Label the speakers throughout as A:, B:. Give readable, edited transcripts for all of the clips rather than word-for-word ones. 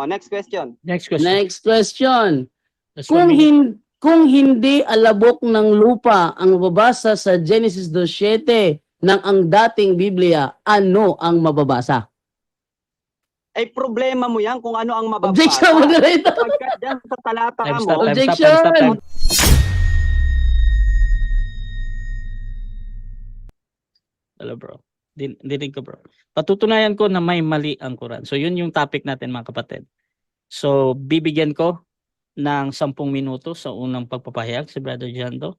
A: Next question.
B: Next question.
C: Next question.
B: That's
C: Kung,
B: 1 minute.
C: kung hindi alabok ng lupa ang mababasa sa Genesis 2:7 ng ang dating Biblia, ano ang mababasa?
A: Ay problema mo yan kung ano ang mababasa.
C: Objection, moderator.
A: Pagkat dyan sa talata
B: Time
A: mo,
B: stop, time stop,
C: Objection!
B: time stop, time. Hello bro. Dinig ko bro. Patutunayan ko na may mali ang Quran. So yun yung topic natin mga kapatid. So bibigyan ko ng 10 minuto sa unang pagpapahayag si Brother Jando.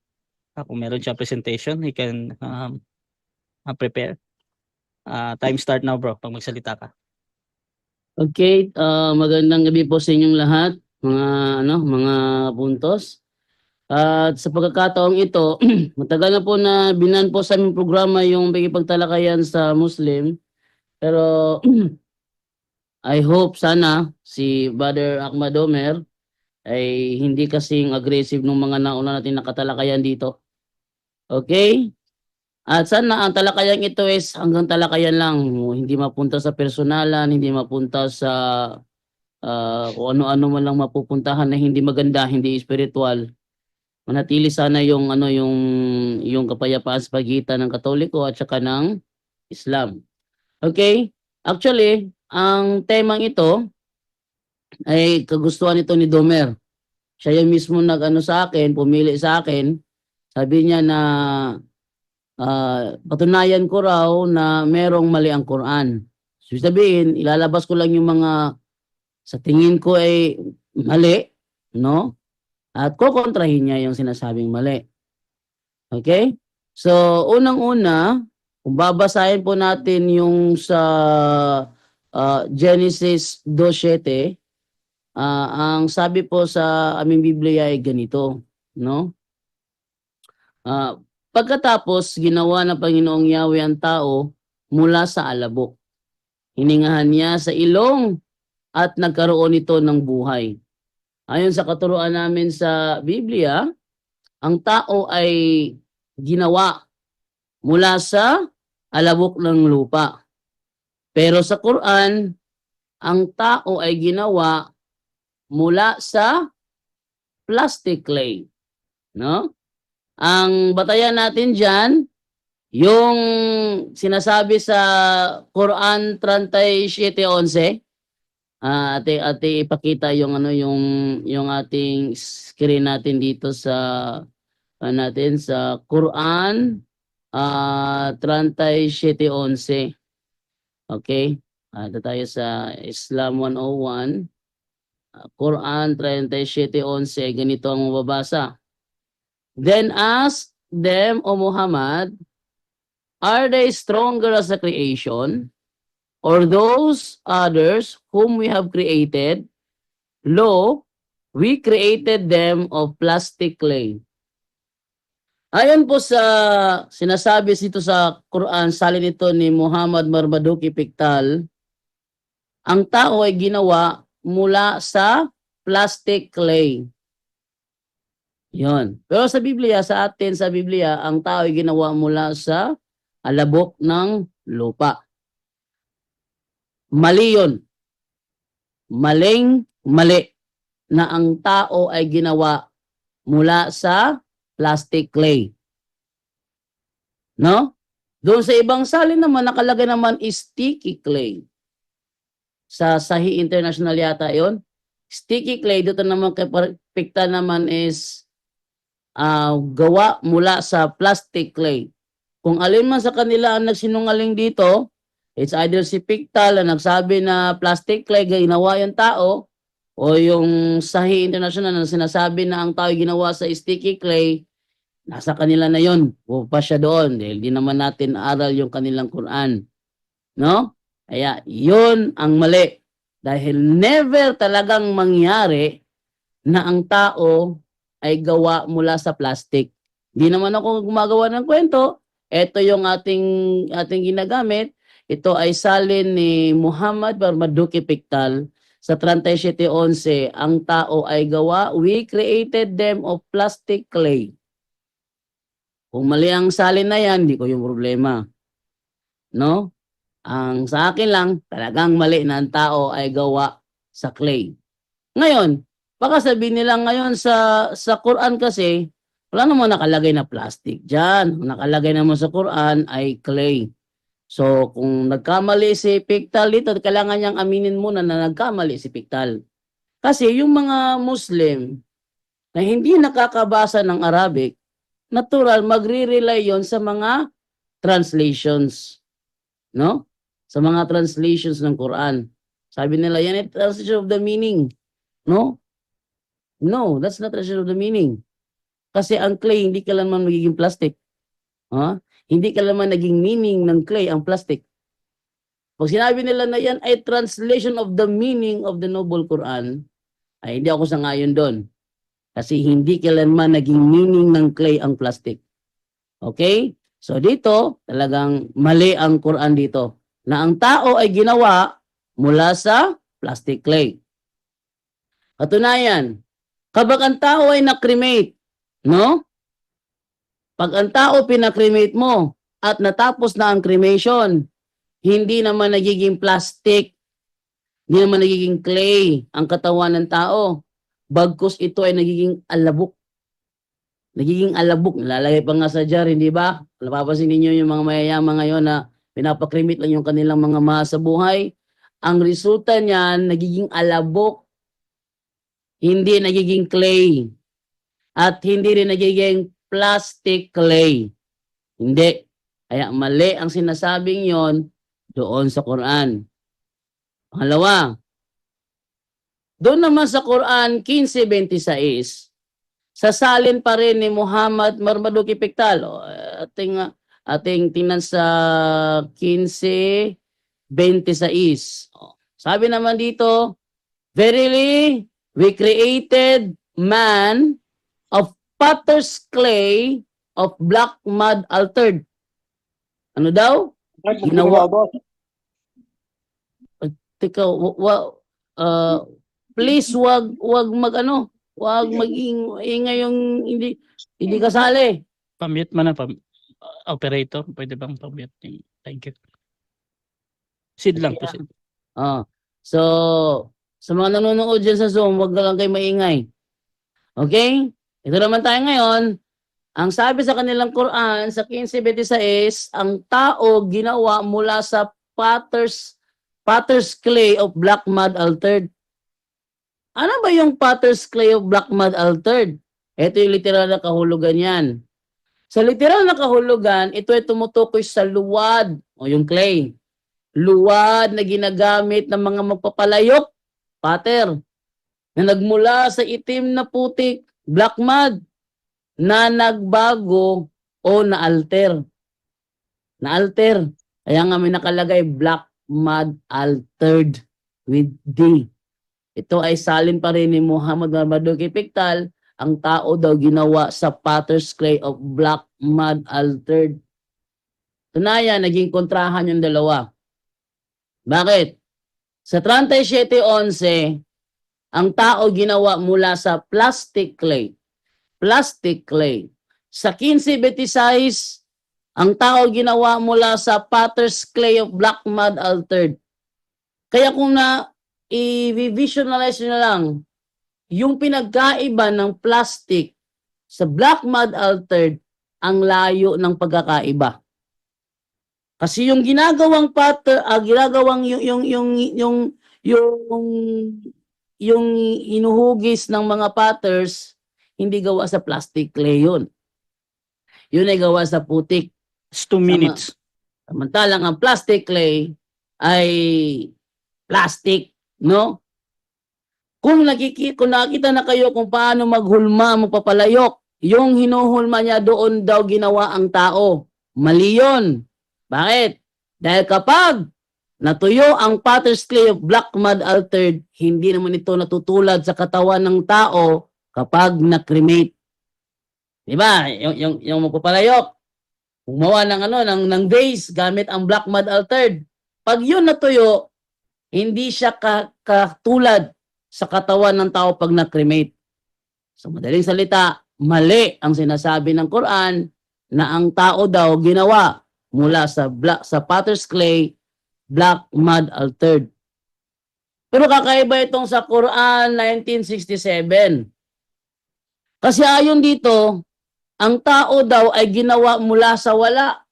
B: Kung meron siya presentation, he can prepare. Time start now bro, pag magsalita ka.
C: Okay, magandang gabi po sa inyong lahat, mga puntos. At sa pagkakataong ito, matagal na po na binan po sa aming programa yung pagkipagtalakayan sa Muslim. Pero I hope sana si Brother Ahmad Omer ay hindi kasing aggressive ng mga nauna natin nakatalakayan dito. Okay? At sana ang talakayan ito is hanggang talakayan lang, hindi mapunta sa personalan, hindi mapunta sa kung ano-ano man lang mapupuntahan na hindi maganda, hindi spiritual. Manatili sana yung yung kapayapaan sa pagitan ng Katoliko at saka ng Islam. Okay? Actually, ang temang ito ay kagustuhan ito ni Domer. Siya yung mismo sa akin, pumili sa akin. Sabi niya na patunayan ko raw na merong mali ang Quran. So sabihin, ilalabas ko lang yung mga sa tingin ko ay mali, no? At kukontrahin niya yung sinasabing mali. Okay? So, unang-una, kung babasahin po natin yung sa Genesis 2:7, ang sabi po sa aming Biblia ay ganito, no? Pagkatapos, ginawa ng Panginoong Yahweh ang tao mula sa alabok. Hiningahan niya sa ilong at nagkaroon ito ng buhay. Ayon sa katuruan namin sa Biblia, ang tao ay ginawa mula sa alabok ng lupa. Pero sa Quran, ang tao ay ginawa mula sa plastic clay. No? Ang batayan natin dyan, yung sinasabi sa Quran 37:11, ate ipakita yung yung ating screen natin dito sa sa Quran 37:11. Okay? Ito tayo sa Islam 101. Quran 37:11, ganito ang mababasa. Then ask them, O Muhammad, are they stronger as a creation, or those others whom we have created? Lo, we created them of plastic clay. Ayon po sa sinasabi dito sa Quran, salin ito ni Muhammad Marmaduke Pickthall, ang tao ay ginawa mula sa plastic clay. Yon. Pero sa Biblia, sa Biblia, ang tao ay ginawa mula sa alabok ng lupa. Mali yun. Mali na ang tao ay ginawa mula sa plastic clay. No? Doon sa ibang salin naman, nakalagay naman is sticky clay. Sa Sahih International yata yon. Sticky clay, dito naman kay Pickthall naman is gawa mula sa plastic clay. Kung alin man sa kanila ang nagsinungaling dito, it's either si Pickthall na nagsabi na plastic clay ginawa yung tao, o yung Sahih International na sinasabi na ang tao ginawa sa sticky clay, nasa kanila na yon. Pupa siya doon dahil di naman natin aral yung kanilang Quran. No? Kaya yun ang mali. Dahil never talagang mangyari na ang tao ay gawa mula sa plastic. Hindi naman ako gumagawa ng kwento. Ito yung ating ginagamit. Ito ay salin ni Muhammad Marmaduke Pickthall sa 37:11. Ang tao ay gawa, we created them of plastic clay. Kung mali ang salin na yan, hindi ko yung problema. No? Ang sa akin lang, talagang mali na ang tao ay gawa sa clay. Ngayon, baka sabihin nila ngayon sa Quran kasi, wala naman nakalagay na plastic diyan. Nakalagay naman sa Quran ay clay. So, kung nagkamali si Piktal dito, kailangan niyang aminin muna na nagkamali si Piktal. Kasi yung mga Muslim na hindi nakakabasa ng Arabic, natural, magre-rely yon sa mga translations. No? Sa mga translations ng Quran. Sabi nila, yan ay translation of the meaning. No? No, that's not translation of the meaning. Kasi ang clay, hindi kailanman magiging plastic. Hindi kailanman naging meaning ng clay ang plastic. Pag sinabi nila na yan ay translation of the meaning of the Noble Quran, ay hindi ako sangayon doon. Kasi hindi kailanman naging meaning ng clay ang plastic. Okay? So dito, talagang mali ang Quran dito. Na ang tao ay ginawa mula sa plastic clay. Katunayan, kapag ang tao ay na-cremate, no? Pag ang tao pinakremate mo at natapos na ang cremation, hindi naman nagiging plastic, hindi naman nagiging clay ang katawan ng tao. Bagkus ito ay nagiging alabok. Nagiging alabok. Nalalagay pa nga sa jar, hindi ba? Napapansin ninyo yung mga mayayaman ngayon na pinapakremate lang yung kanilang mga mahal sa buhay. Ang resulta niyan, nagiging alabok. Hindi nagiging clay. At hindi rin nagiging plastic clay. Hindi. Kaya mali ang sinasabing yon doon sa Quran. Pangalawa, doon naman sa Quran 15:26, sasalin pa rin ni Muhammad Marmaduke Piktal. Ating tingnan sa 15:26. Sabi naman dito, verily, we created man of potter's clay of black mud altered. Ano daw? Ginawa. Teka, please wag mag-ingay yung hindi kasali.
B: Pa-mute mo na, operator. Pwede bang pa-mute? Thank you. Sid lang po, Sid.
C: So, sa mga nanonood dyan sa Zoom, wag na lang kayo maingay. Okay? Ito naman tayo ngayon. Ang sabi sa kanilang Quran, sa 15:26, ang tao ginawa mula sa potter's clay of black mud altered. Ano ba yung potter's clay of black mud altered? Ito yung literal na kahulugan yan. Sa literal na kahulugan, ito ay tumutukoy sa luwad o yung clay. Luwad na ginagamit ng mga magpapalayok, potter, na nagmula sa itim na putik, black mud, na nagbago o na-alter. Na-alter. Kaya nga may nakalagay black mud altered with D. Ito ay salin pa rin ni Muhammad Marmaduke Piktal, ang tao daw ginawa sa potter's clay of black mud altered. Tunayan, naging kontrahan yung dalawa. Bakit? Sa 37:11, ang tao ginawa mula sa plastic clay. Plastic clay. Sa 15:26, ang tao ginawa mula sa potter's clay of black mud altered. Kaya kung i-visualize nyo na lang, yung pinagkaiba ng plastic sa black mud altered, ang layo ng pagkakaiba. Kasi yung ginagawang potter, ginagawang yung inuhugis ng mga potters, hindi gawa sa plastic clay yun. Yun ay gawa sa putik.
B: It's 2 minutes.
C: Samantalang ang plastic clay ay plastic, no? Kung nakita na kayo kung paano maghulma, magpapalayok, yung hinuhulma niya doon daw ginawa ang tao. Mali yun. Bakit? Dahil kapag natuyo ang potter's clay of black mud altered, hindi naman ito natutulad sa katawan ng tao kapag na-cremate. Diba? Yung magpapalayok, gumawa ng vase gamit ang black mud altered. Pag yun natuyo, hindi siya katulad sa katawan ng tao pag na-cremate. So madaling salita, mali ang sinasabi ng Quran na ang tao daw ginawa mula sa potter's clay, black mud altered. Pero kakaiba itong sa Quran 1967. Kasi ayon dito, ang tao daw ay ginawa mula sa wala.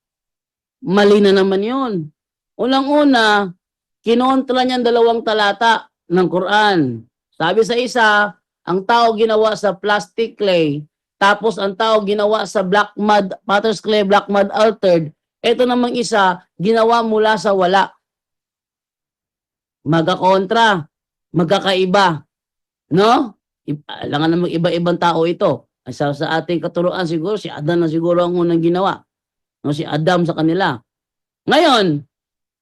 C: Mali na naman yun. Unang-una, kinontra niyan 2 talata ng Quran. Sabi sa isa, ang tao ginawa sa plastic clay, tapos ang tao ginawa sa black mud, potter's clay, black mud altered. Ito namang isa, ginawa mula sa wala. Magkakontra, magkakaiba. No? Alangan namang iba-ibang tao ito. Sa ating katuruan siguro, si Adam na siguro ang unang ginawa. No, si Adam sa kanila. Ngayon,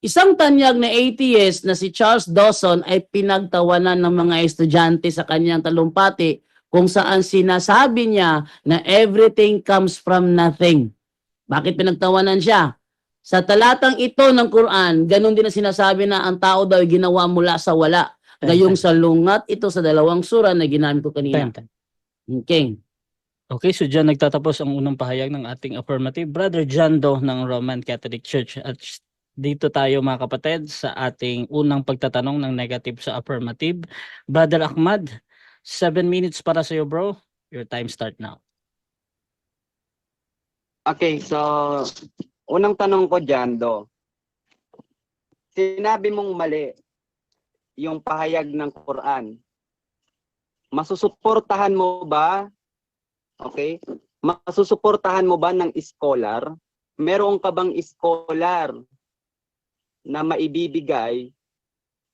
C: isang tanyag na atheist na si Charles Dawson ay pinagtawanan ng mga estudyante sa kanyang talumpati kung saan sinasabi niya na everything comes from nothing. Bakit pinagtawanan siya? Sa talatang ito ng Quran, ganun din na sinasabi na ang tao daw ay ginawa mula sa wala. Gayong salungat ito sa 2 sura na ginamit ko kanina.
B: Time.
C: Okay.
B: Okay, so dyan nagtatapos ang unang pahayag ng ating affirmative. Brother John Doe ng Roman Catholic Church. At dito tayo mga kapatid sa ating unang pagtatanong ng negative sa affirmative. Brother Ahmad, 7 minutes para sa iyo, bro. Your time start now.
A: Okay, so unang tanong ko dyan, Do. Sinabi mong mali yung pahayag ng Quran. Masusuportahan mo ba? Okay? Masusuportahan mo ba ng scholar? Meron ka bang scholar na maibibigay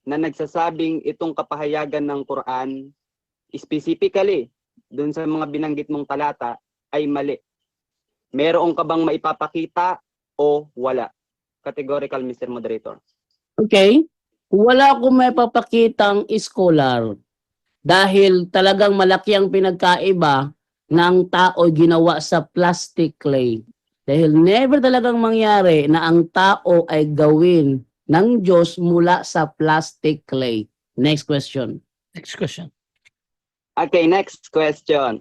A: na nagsasabing itong kapahayagan ng Quran specifically dun sa mga binanggit mong talata ay mali? Meron ka bang maipapakita o wala? Categorical, Mr. Moderator.
C: Okay. Wala akong may papakitang scholar dahil talagang malaki ang pinagkaiba ng tao ginawa sa plastic clay. Dahil never talagang mangyari na ang tao ay gawin ng Diyos mula sa plastic clay. Next question.
B: Next question.
A: Okay, next question.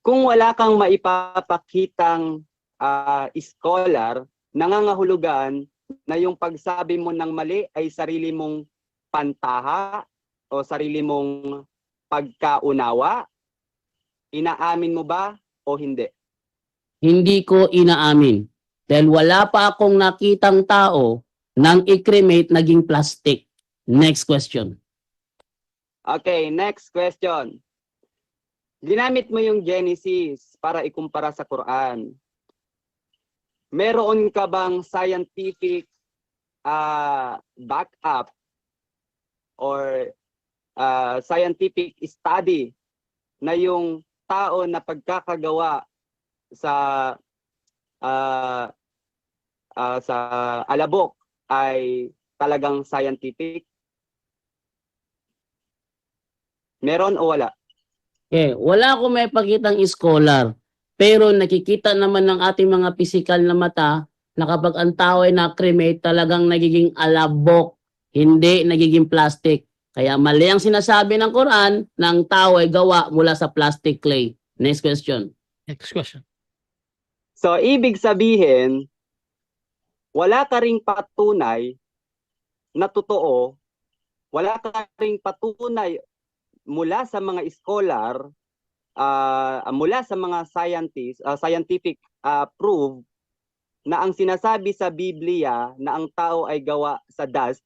A: Kung wala kang maipapakitang scholar, nangangahulugan na yung pagsabi mo ng mali ay sarili mong pantaha o sarili mong pagkaunawa? Inaamin mo ba o hindi?
C: Hindi ko inaamin. Dahil wala pa akong nakitang tao nang i-cremate naging plastic. Next question.
A: Okay, next question. Ginamit mo yung Genesis para ikumpara sa Quran. Meron ka bang scientific backup or scientific study na yung tao na pagkakagawa sa alabok ay talagang scientific? Meron o wala?
C: Okay, wala akong may pakitang scholar. Pero nakikita naman ng ating mga pisikal na mata na kapag ang tao ay na-cremate, talagang nagiging alabok, hindi nagiging plastic. Kaya mali ang sinasabi ng Quran na ang tao ay gawa mula sa plastic clay. Next question.
B: Next question.
A: So, ibig sabihin, wala ka ring patunay na totoo, wala ka ring patunay mula sa mga scholar, mula sa mga scientists, scientific proof na ang sinasabi sa Biblia na ang tao ay gawa sa dust.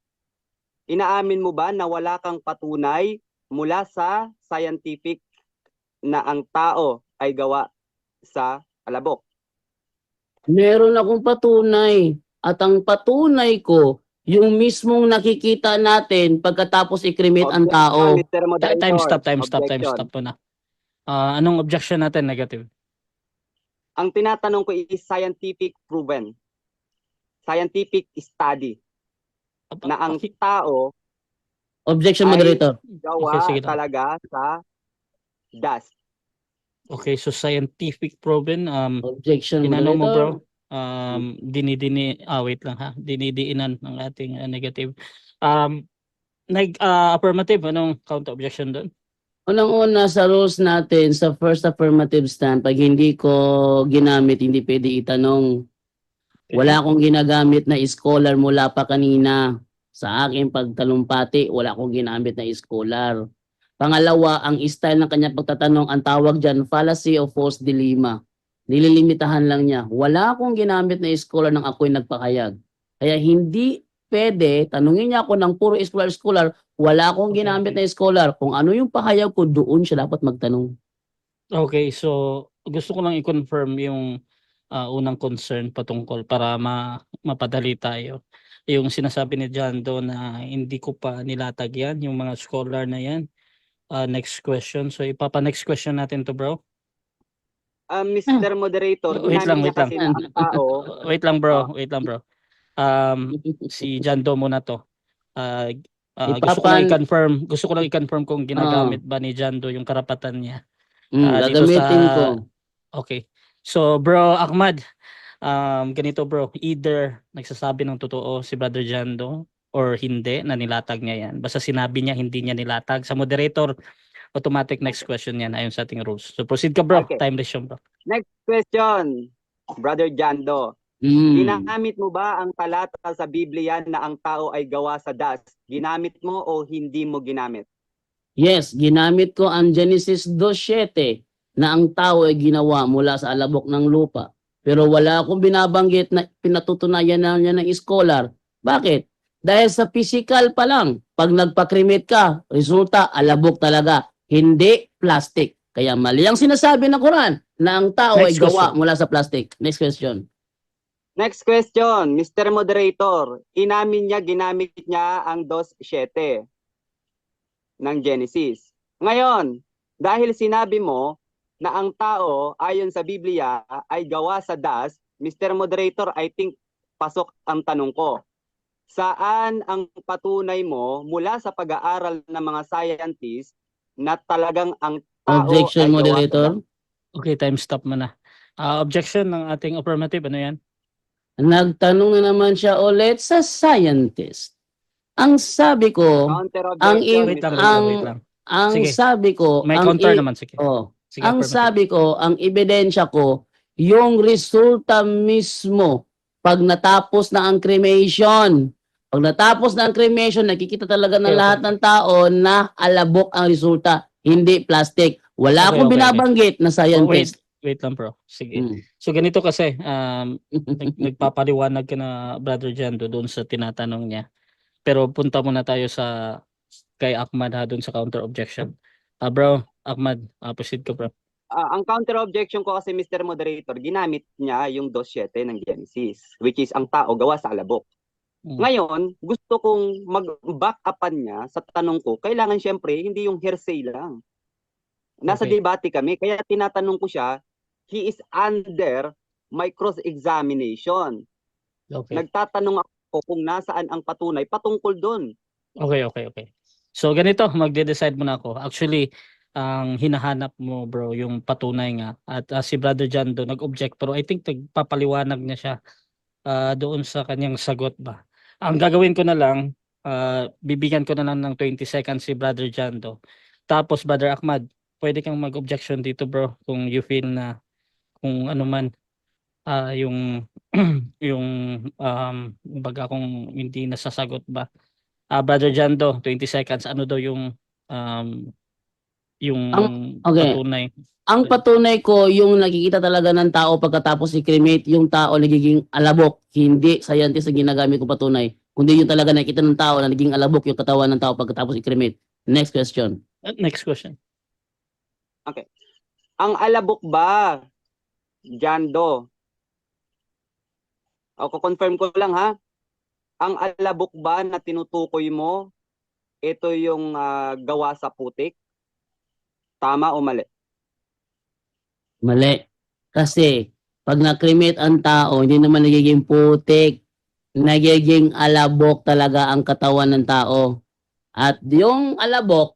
A: Inaamin mo ba na wala kang patunay mula sa scientific na ang tao ay gawa sa alabok?
C: Meron akong patunay. At ang patunay ko, yung mismong nakikita natin pagkatapos i-cremate ang tao.
A: Mr. Moderator.
B: Time stop po na. Anong objection natin? Negative.
A: Ang tinatanong ko is scientific proven. Scientific study na ang tao
C: Objection,
A: ay
C: moderator.
A: gawa
B: Okay, sige lang.
A: talaga sa dust.
B: Okay, so scientific proven.
C: Objection,
B: Tinanong mo, bro.
C: moderator.
B: Wait lang ha. Dinidiinan ng ating negative. Affirmative, anong counter objection doon?
C: Unang-una sa rules natin, sa first affirmative stand, pag hindi ko ginamit, hindi pwede itanong. Wala akong ginagamit na scholar mula pa kanina. Sa aking pagtalumpati, wala akong ginamit na scholar. Pangalawa, ang style ng kanyang pagtatanong, ang tawag dyan, fallacy of false dilemma. Nililimitahan lang niya. Wala akong ginamit na scholar nang ako'y nagpakayag. Kaya hindi pwede, tanungin niya ako ng puro scholar, wala akong
B: Okay,
C: ginamit
B: okay.
C: na scholar. Kung ano yung pahayag ko, doon siya dapat magtanong.
B: Okay, so gusto ko lang i-confirm yung unang concern patungkol para mapadali tayo. Yung sinasabi ni John Do na hindi ko pa nilatag yan, yung mga scholar na yan. Next question. So ipapa-next question natin to, bro.
A: Mr. Moderator,
B: Wait lang,
A: ginamit niya
B: wait lang.
A: kasi na ang tao.
B: Wait lang, bro.
A: Ah,
B: Wait lang, bro. Si John Do muna to. Ah,
C: Ipapan,
B: gusto ko lang i-confirm kung
C: ah,
B: ginagamit ba ni John Do yung karapatan niya dito
C: gagamitin ko.
B: sa okay. So, bro Ahmad, ganito bro, either nagsasabi ng totoo si Brother Jando or hindi na nilatag niya yan. Basta sinabi niya hindi niya nilatag. Sa moderator, automatic next question yan ayon sa ating rules. So proceed ka bro,
A: Okay.
B: time resume bro.
A: Next question, Brother Jando.
C: Mm.
A: Ginamit mo ba ang talata sa Biblia na ang tao ay gawa sa dust? Ginamit mo o hindi mo ginamit?
C: Yes, ginamit ko ang Genesis 2:7 na ang tao ay ginawa mula sa alabok ng lupa. Pero wala akong binabanggit na pinatutunayan na niya ng scholar. Bakit? Dahil sa physical pa lang, pag nagpa-cremate ka, resulta alabok talaga, hindi plastic. Kaya mali ang sinasabi ng Quran na ang tao ay
B: Next
C: gawa
B: question.
C: mula sa plastic. Next question.
A: Next question, Mr. Moderator. Inamin niya, ginamit niya ang 2:7 ng Genesis. Ngayon, dahil sinabi mo na ang tao ayon sa Biblia ay gawa sa dust, Mr. Moderator, I think pasok ang tanong ko. Saan ang patunay mo mula sa pag-aaral ng mga scientists na talagang ang tao
C: Objection,
A: ay gawa sa
C: moderator.
A: dust?
B: Okay, time stop muna. Objection ng ating affirmative, ano yan?
C: Nagtanong na naman siya ulit sa scientist. Ang sabi ko,
A: Counter
C: ang
A: objection,
B: Wait lang,
A: Mr.
B: wait lang, wait
A: Moderator.
B: lang.
C: ang
B: Sige,
C: sabi ko,
B: may counter naman, sige. Sige,
C: ang
B: affirmative.
C: sabi ko, ang ebidensya ko, yung resulta mismo pag natapos na ang cremation. Pag natapos na ang cremation, nakikita talaga ng
B: Okay, okay,
C: lahat ng tao na alabok ang resulta, hindi plastic. Wala
B: Okay,
C: akong
B: okay, okay.
C: binabanggit na scientist.
B: Wait lang bro. Sige.
C: Mm.
B: So ganito kasi, nagpapaliwanag ka na Brother Jando doon sa tinatanong niya. Pero punta muna tayo sa kay Ahmad ha doon sa counter objection. Bro, Ahmad, proceed ka bro.
A: Ang counter objection ko kasi, Mr. Moderator, ginamit niya yung 2:7 ng Genesis, which is ang tao gawa sa alabok.
B: Mm.
A: Ngayon, gusto kong mag-back upan niya sa tanong ko, kailangan syempre hindi yung hearsay lang. Nasa
B: Okay.
A: debate kami, kaya tinatanong ko siya, he is under my cross-examination.
B: Okay.
A: Nagtatanong ako kung nasaan ang patunay patungkol doon.
B: Okay. So ganito, magde-decide muna ako. Actually, ang hinahanap mo bro, yung patunay nga. At si Brother Jando nag-object pero I think nagpapaliwanag niya siya doon sa kanyang sagot ba. Ang gagawin ko na lang, bibigyan ko na lang ng 20 seconds si Brother Jando. Tapos Brother Ahmad, pwede kang mag-objection dito bro kung you feel na kung ano man yung yung baga kung hindi nasasagot ba. Brother Jando, 20 seconds, ano daw yung
C: Okay.
B: patunay?
C: Ang patunay ko, yung nakikita talaga ng tao pagkatapos i-cremate, yung tao nagiging alabok. Hindi scientist ang ginagamit ko patunay. Kundi yung talaga nakikita ng tao na naging alabok yung katawan ng tao pagkatapos i-cremate. Next question.
B: Next question.
A: Ang alabok ba, Jando? O, confirm ko lang ha. Ang alabok ba na tinutukoy mo, ito yung gawa sa putik? Tama o mali?
C: Mali. Kasi, pag na-cremate ang tao, hindi naman nagiging putik. Nagiging alabok talaga ang katawan ng tao. At yung alabok,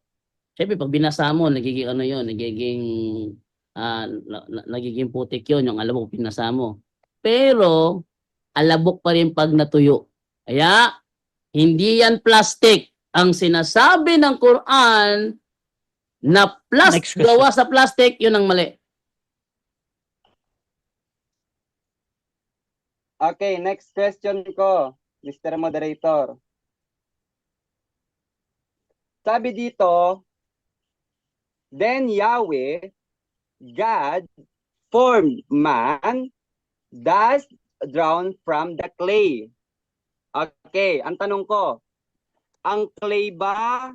C: syempre pag binasa mo, nagiging ano yun, nagiging putik yun, yung alabok binasa mo. Pero, alabok pa rin pag natuyo. Kaya, hindi yan plastic. Ang sinasabi ng Quran na
B: Next question.
C: gawa sa plastic, yun ang mali.
A: Okay, next question ko, Mr. Moderator. Sabi dito, then Yahweh, God, formed man, dust drawn from the clay. Okay, ang tanong ko, ang clay ba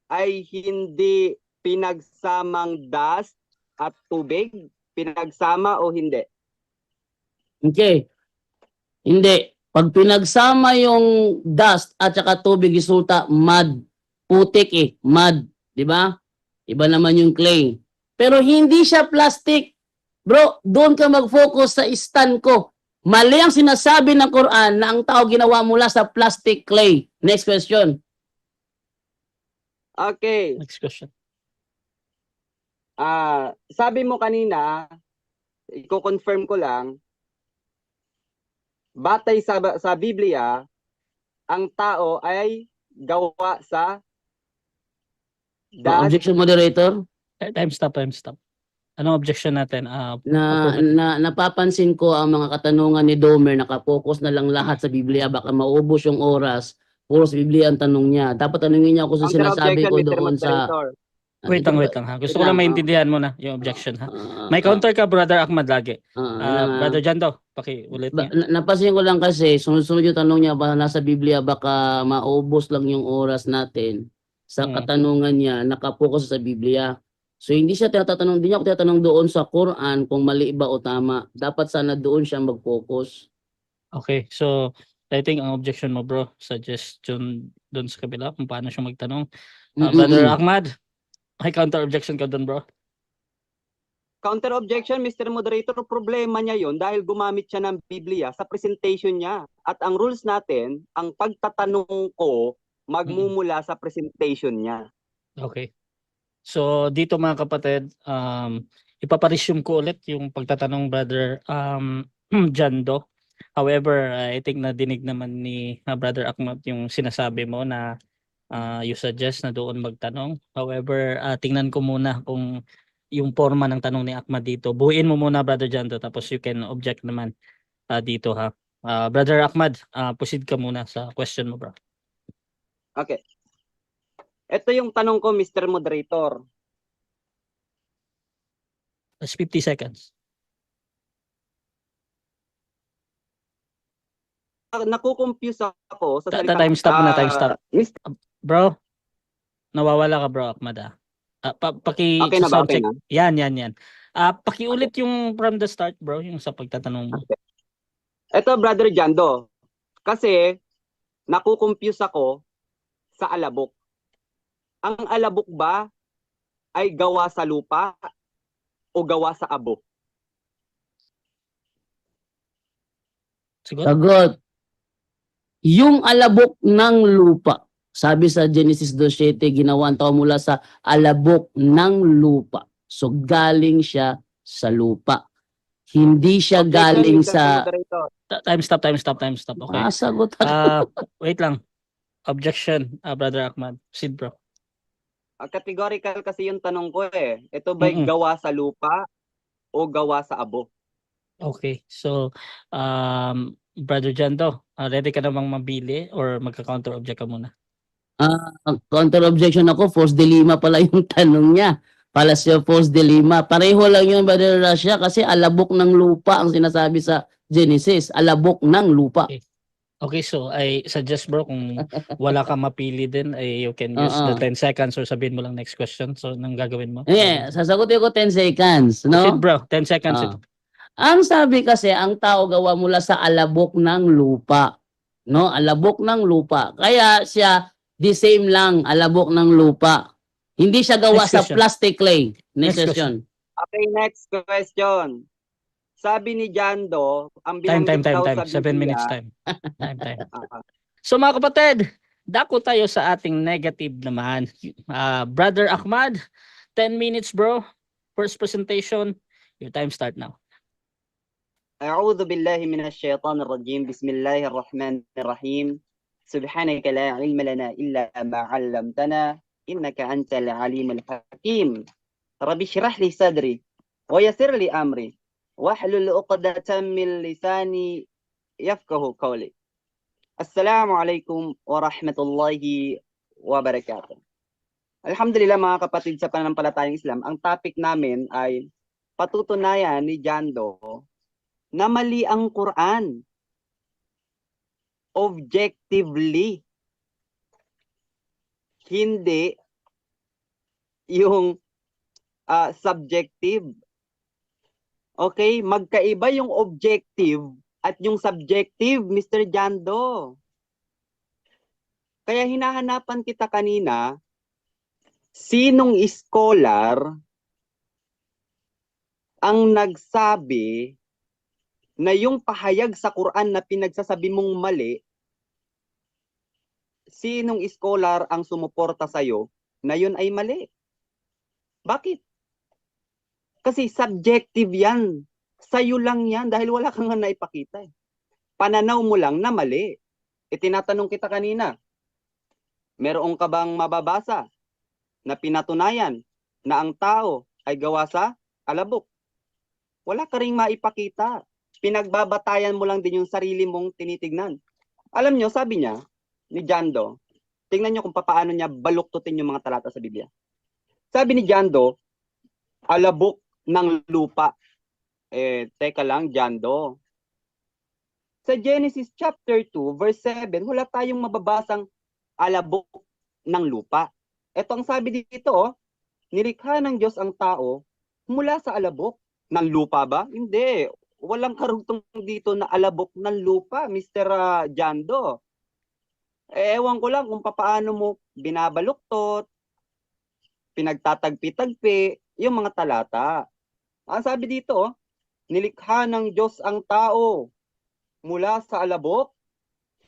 A: ay hindi pinagsamang dust at tubig? Pinagsama o hindi?
C: Okay. Hindi. Pag pinagsama yung dust at saka tubig, resulta mud. Putik eh. Mud. Di ba? Iba naman yung clay. Pero hindi siya plastic. Bro, doon ka mag-focus sa stand ko. Mali ang sinasabi ng Quran na ang tao ginawa mula sa plastic clay. Next question.
A: Okay.
B: Next question.
A: Sabi mo kanina, i-confirm ko lang, batay sa Biblia, ang tao ay gawa sa dust.
C: Objection, moderator.
B: Time stop, time stop. Anong objection natin?
C: Napapansin ko ang mga katanungan ni Domer, nakapokus na lang lahat sa Biblia, baka maubos yung oras. Puro sa Biblia ang tanong niya. Dapat tanungin niya ako sa sinasabi ko
A: Mr.
C: doon sa...
A: Moderator.
B: Wait lang ha. Gusto ko lang maintindihan mo na yung objection ha. May counter ka, Brother Ahmad lagi. Brother Jando, ulit niya.
C: Napansin ko lang kasi, sunod-sunod yung tanong niya, baka nasa Biblia, baka maubos lang yung oras natin. Sa katanungan niya, nakapokus sa Biblia. So hindi siya tinatanong, hindi niya ako tinatanong doon sa Quran kung mali ba o tama. Dapat sana doon siya mag-focus.
B: Okay, so I think ang objection mo bro, suggestion doon sa kabila kung paano siya magtanong. Brother Ahmad, may counter objection ka doon bro?
A: Counter objection, Mr. Moderator, problema niya yon dahil gumamit siya ng Biblia sa presentation niya. At ang rules natin, ang pagtatanong ko magmumula sa presentation niya.
B: Okay. So dito mga kapatid, ipaparesume ko ulit yung pagtatanong Brother Jando. However, I think nadinig naman ni Brother Ahmad yung sinasabi mo na you suggest na doon magtanong. However, tingnan ko muna kung yung forma ng tanong ni Ahmad dito. Buuin mo muna Brother Jando tapos you can object naman dito ha. Brother Ahmad, proceed ka muna sa question mo bro.
A: Okay. Ito yung tanong ko, Mr. Moderator.
B: That's 50 seconds.
A: Nakukompuse ako sa salita.
B: Time stop muna, time stop.
A: Mr.
B: Bro, nawawala ka bro Ahmad
A: Okay na ba? Okay
B: check.
A: na?
B: Yan. Pakiulit yung from the start bro, yung sa pagtatanong mo.
A: Okay. Ito Brother Jando, kasi nakukompuse ako sa alabok. Ang alabok ba ay gawa sa lupa o gawa sa abo?
C: Sagot. Yung alabok ng lupa. Sabi sa Genesis 2:7, ginawa ang tao mula sa alabok ng lupa. So galing siya sa lupa. Hindi siya galing sa...
B: Time stop. Okay.
C: Sagot
B: Wait lang. Objection, Brother Ahmad. Sid bro.
A: Categorical kasi yung tanong ko eh. Ito ba'y gawa sa lupa o gawa sa abo?
B: Okay. So, Brother Jando, ready ka namang mabili or magka-counter object ka muna?
C: Counter objection ako, false dilemma pala yung tanong niya. Palasyo false dilemma. Pareho lang yung Brother Russia kasi alabok ng lupa ang sinasabi sa Genesis. Alabok ng lupa.
B: Okay, so I suggest bro kung wala kang mapili din, you can use the 10 seconds or sabihin mo lang next question. So, anong gagawin mo?
C: Yeah, sasagutin ko 10 seconds. No?
B: Proceed bro, 10 seconds.
C: Ang sabi kasi, ang tao gawa mula sa alabok ng lupa. No? Alabok ng lupa. Kaya siya, the same lang, alabok ng lupa. Hindi siya gawa sa plastic clay. Next question.
A: Okay, next question. Sabi ni Jando, ang
B: time.
A: sa
B: 7 minutes time. Time. So mga kapatid, dako tayo sa ating negative naman. Brother Ahmad, 10 minutes bro. First presentation. Your time start now.
A: أعوذ بالله من الشيطان الرجيم بسم الله الرحمن الرحيم سبحانك لا علم لنا إلا ما علمتنا إنك أنت العليم الحكيم رب اشرح لي صدري ويسر لي أمري واحلل عقدة من لساني يفقه قولي السلام عليكم ورحمة الله وبركاته. Alhamdulillah mga kapatid sa pananampalatayang Islam, ang topic namin ay patutunayan ni Jando na mali ang Quran. Objectively. Hindi yung subjective. Okay? Magkaiba yung objective at yung subjective, Mr. Jando. Kaya hinahanapan kita kanina, sinong scholar ang nagsabi na yung pahayag sa Quran na pinagsasabi mong mali, sinong scholar ang sumuporta sa'yo na yun ay mali? Bakit? Kasi subjective yan. Sa'yo lang yan dahil wala kang nga naipakita. Pananaw mo lang na mali. Tinatanong kita kanina, meron ka bang mababasa na pinatunayan na ang tao ay gawa sa alabok? Wala ka ring maipakita. Pinagbabatayan mo lang din yung sarili mong tinitignan. Alam nyo, sabi niya, ni Jando, tingnan nyo kung paano niya baluktutin yung mga talata sa Biblia. Sabi ni Jando, alabok ng lupa. Teka lang, Jando. Sa Genesis chapter 2, verse 7, wala tayong mababasang alabok ng lupa. Ito ang sabi dito, nilikha ng Diyos ang tao mula sa alabok ng lupa ba? Hindi. Walang karugtong dito na alabok ng lupa, Mr. Jando. Ewan ko lang kung paano mo binabaluktot, pinagtatagpi-tagpi, yung mga talata. Ang sabi dito, nilikha ng Diyos ang tao mula sa alabok,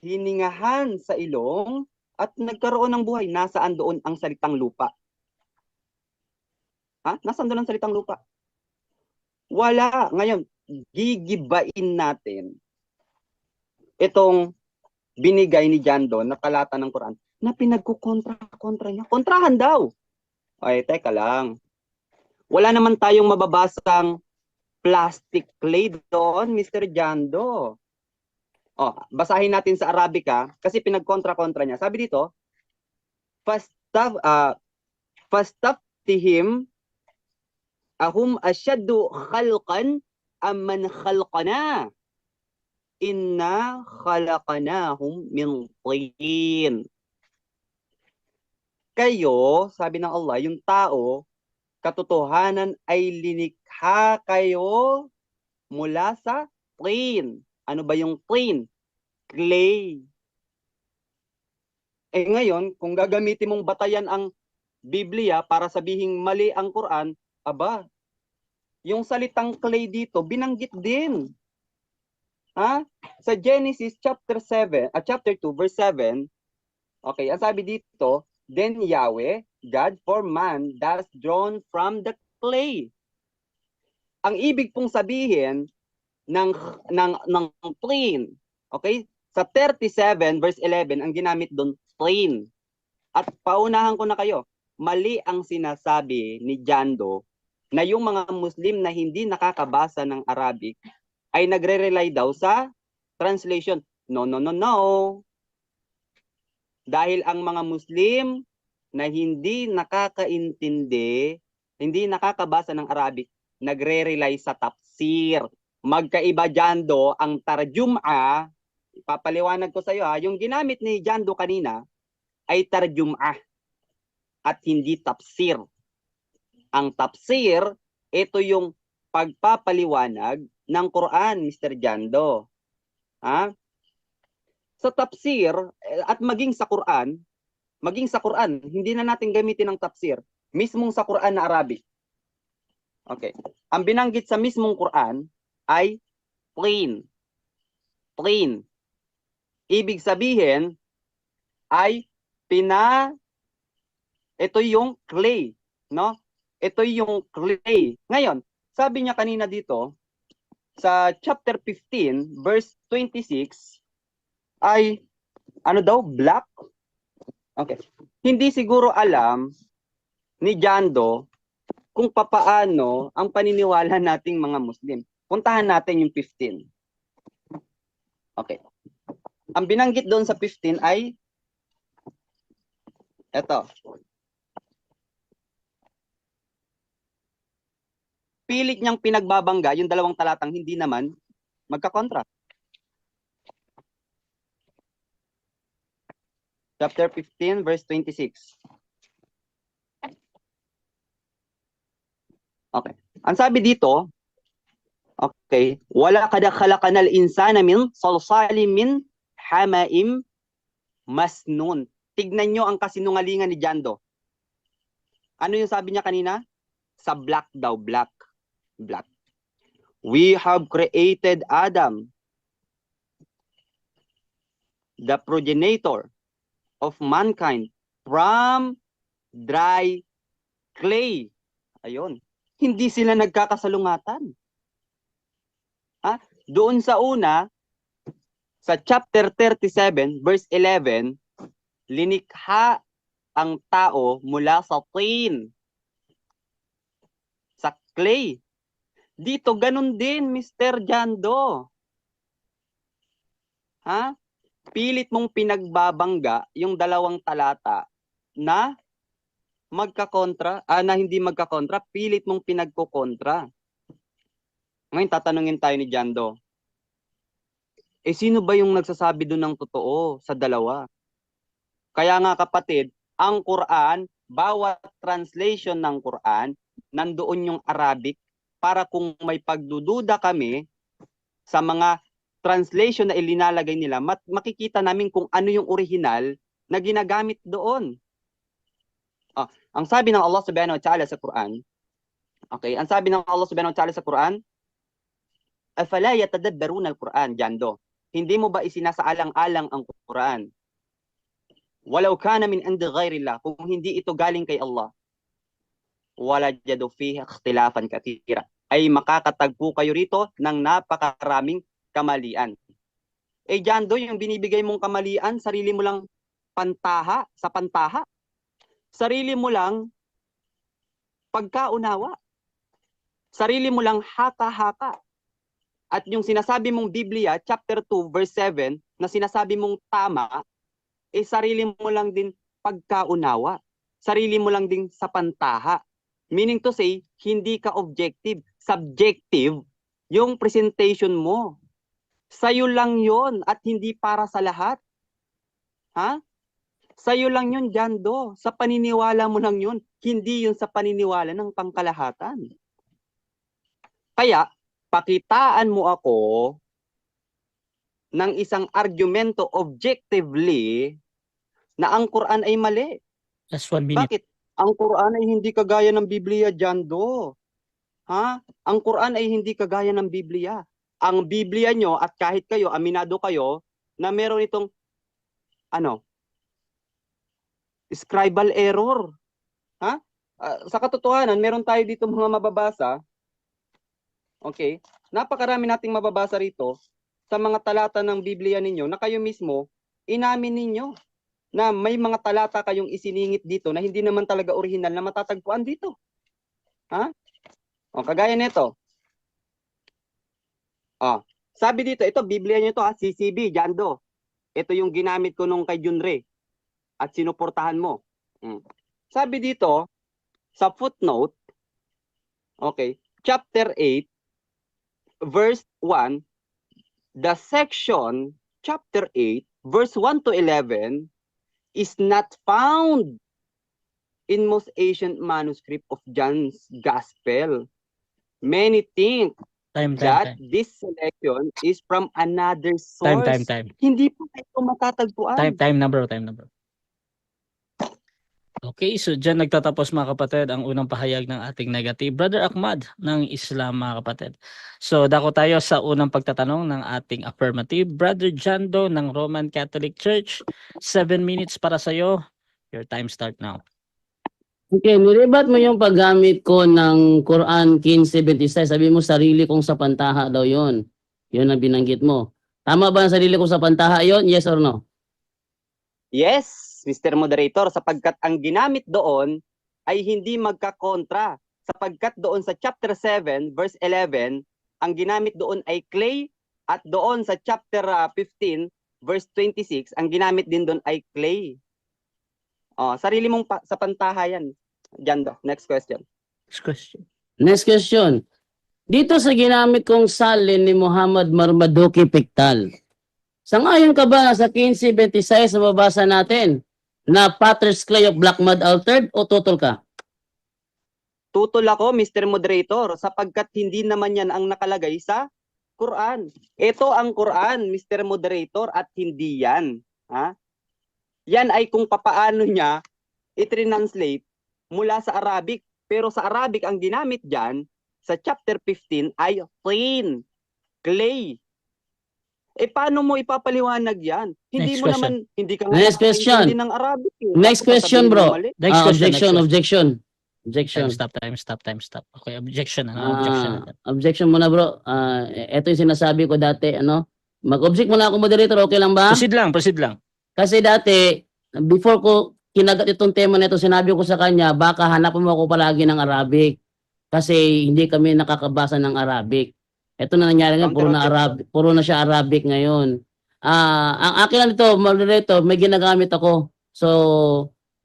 A: hiningahan sa ilong, at nagkaroon ng buhay. Nasaan doon ang salitang lupa? Nasaan doon ang salitang lupa? Wala. Ngayon, gigibain natin itong binigay ni Jando na talata ng Quran na pinagkukontra-kontra niya. Kontrahan daw. Ay, teka lang. Wala naman tayong mababasang plastic clay doon, Mr. Jando. Basahin natin sa Arabica kasi pinagkontra-kontra niya. Sabi dito, fastaftihim ahum asyaddu khalqan amman khalqana inna khalaqnahum min tin. Kayo, sabi ng Allah, yung tao, katotohanan ay linikha kayo mula sa tin. Ano ba yung tin? Clay. Ngayon, kung gagamitin mong batayan ang Biblia para sabihing mali ang Quran, yung salitang clay dito, binanggit din. Sa Genesis chapter 2, verse 7, okay, ang sabi dito, then Yahweh, God formed man thus drawn from the clay. Ang ibig pong sabihin ng plain, okay? Sa 37 verse 11 ang ginamit doon plain. At paunahan ko na kayo, mali ang sinasabi ni Jando na yung mga Muslim na hindi nakakabasa ng Arabic ay nagre-rely daw sa translation. No. Dahil ang mga Muslim na hindi nakakaintindi, hindi nakakabasa ng Arabic, nagre-rely sa tafsir. Magkaiba Jando, ang tarjum'a, ipapaliwanag ko sa iyo yung ginamit ni Jando kanina ay tarjum'a at hindi tafsir. Ang tafsir, ito yung pagpapaliwanag ng Quran, Mr. Jando. Sa tafsir at maging sa Quran, hindi na natin gamitin ang tafsir, mismong sa Quran na Arabic. Okay. Ang binanggit sa mismong Quran ay plain. Plain. Ibig sabihin ay ito yung clay, no? Ito yung clay. Ngayon, sabi niya kanina dito sa chapter 15 verse 26 ay ano daw? Black? Okay. Hindi siguro alam ni Jando kung papaano ang paniniwala nating mga Muslim. Puntahan natin yung 15. Okay. Ang binanggit doon sa 15 ay eto. pilit niyang pinagbabangga yung dalawang talatang hindi naman magkakontra. Chapter 15, verse 26. Okay. Ang sabi dito, okay, wala kada khalaqanal insana min salsalin min hamaim masnun. Tignan nyo ang kasinungalingan ni Jando. Ano yung sabi niya kanina? Sa black daw, black. Black. We have created Adam, the progenitor of mankind, from dry clay. Ayun. Hindi sila nagkakasalungatan. Ha? Doon sa una, sa chapter 37, verse 11, linikha ang tao mula sa tin, sa clay. Dito, ganun din, Mr. Jando. Ha? Pilit mong pinagbabangga yung dalawang talata na magkakontra, na hindi magkakontra, pilit mong pinagkukontra. Ngayon, tatanungin tayo ni Jando. Sino ba yung nagsasabi doon ng totoo sa dalawa? Kaya nga kapatid, ang Quran, bawat translation ng Quran, nandoon yung Arabic para kung may pagdududa kami sa mga translation na ilinalagay nila, makikita namin kung ano yung original na ginagamit doon. Ang sabi ng Allah Subhanahu wa Ta'ala sa Quran, okay, ang sabi ng Allah Subhanahu wa Ta'ala sa Quran, afala yatadabbaruna al-Quran, Jando. Hindi mo ba isinasaalang-alang ang Quran? Walau kana min indi ghairillah, kung hindi ito galing kay Allah, walajadu fihi ikhtilafan katira, ay makakatagpo kayo rito ng napakaraming kamalian. Jando, yung binibigay mong kamalian, sarili mo lang pantaha sa pantaha. Sarili mo lang pagkaunawa. Sarili mo lang haka-haka. At yung sinasabi mong Biblia, chapter 2, verse 7, na sinasabi mong tama, sarili mo lang din pagkaunawa. Sarili mo lang din sa pantaha. Meaning to say, hindi ka objective. Subjective yung presentation mo. Sa'yo lang yon at hindi para sa lahat. Ha? Sa'yo lang yun, Jando. Sa paniniwala mo lang yun. Hindi yun sa paniniwala ng pangkalahatan. Kaya, pakitaan mo ako ng isang argumento objectively na ang Quran ay mali.
B: Just 1 minute.
A: Bakit? Ang Quran ay hindi kagaya ng Biblia, Jando. Ha? Ang Quran ay hindi kagaya ng Biblia. Ang Biblia nyo at kahit kayo, aminado kayo, na meron itong scribal error. Ha? Sa katotohanan, meron tayo dito mga mababasa. Okay? Napakarami nating mababasa rito sa mga talata ng Biblia ninyo na kayo mismo, inamin ninyo na may mga talata kayong isiningit dito na hindi naman talaga original na matatagpuan dito. Ha? O, kagaya nito. Sabi dito, ito, Biblia nyo ito, CCB, Jando. Ito yung ginamit ko nung kay Junre at sinuportahan mo. Sabi dito, sa footnote, okay, chapter 8, verse 1, the section, chapter 8, verse 1 to 11, is not found in most ancient manuscript of John's Gospel. Many think that this selection is from another source.
B: Time.
A: Hindi po ito matatagpuan.
B: Time number. Okay, so dyan nagtatapos mga kapatid ang unang pahayag ng ating negative. Brother Ahmad ng Islam mga kapatid. So dako tayo sa unang pagtatanong ng ating affirmative. Brother Jando ng Roman Catholic Church, 7 minutes para sa iyo. Your time start now.
C: Okay, nilibat mo yung paggamit ko ng Quran 15:76. Sabi mo sarili kong sa pantaha daw yon. Yun ang binanggit mo. Tama ba ang sarili kong sa pantaha yon? Yes or no?
A: Yes, Mr. Moderator, sapagkat ang ginamit doon ay hindi magkakontra. Sapagkat doon sa chapter 7, verse 11, ang ginamit doon ay clay at doon sa chapter 15, verse 26, ang ginamit din doon ay clay. Sarili mong sa pantaha yan. Jando, next question.
C: Next question. Dito sa ginamit kong salin ni Muhammad Marmaduke Pictal, sangayon ka ba na sa 15:26 na mabasa natin na Potter's Clay of Black Mud Altered o tutol ka?
A: Tutol ako, Mr. Moderator, sapagkat hindi naman yan ang nakalagay sa Quran. Ito ang Quran, Mr. Moderator, at hindi yan. Ha? Yan ay kung papaano niya i-translate mula sa Arabic. Pero sa Arabic, ang ginamit dyan, sa chapter 15, ay plain, clay. Paano mo ipapaliwanag yan? Hindi
B: Next
A: mo
B: question.
A: naman, hindi ka nga
C: Next question.
A: nakakaintindi ng Arabic.
C: Next
A: Tapos
C: question,
A: sasabihin mo
C: bro.
A: mali.
B: Next question,
C: Objection,
B: next
C: objection. Objection.
B: Time stop. Okay, objection. Objection na.
C: Objection muna, bro. Ito yung sinasabi ko dati, ano? Mag-object muna ako, moderator, okay lang ba?
B: Proceed lang.
C: Kasi dati, before ko kinagat itong tema nito, sinabi ko sa kanya, baka hanapan mo ako palagi ng Arabic. Kasi hindi kami nakakabasa ng Arabic. Ito na nangyari ngayon, puro na siya Arabic ngayon. Ang akin lang dito, moderator, may ginagamit ako. So,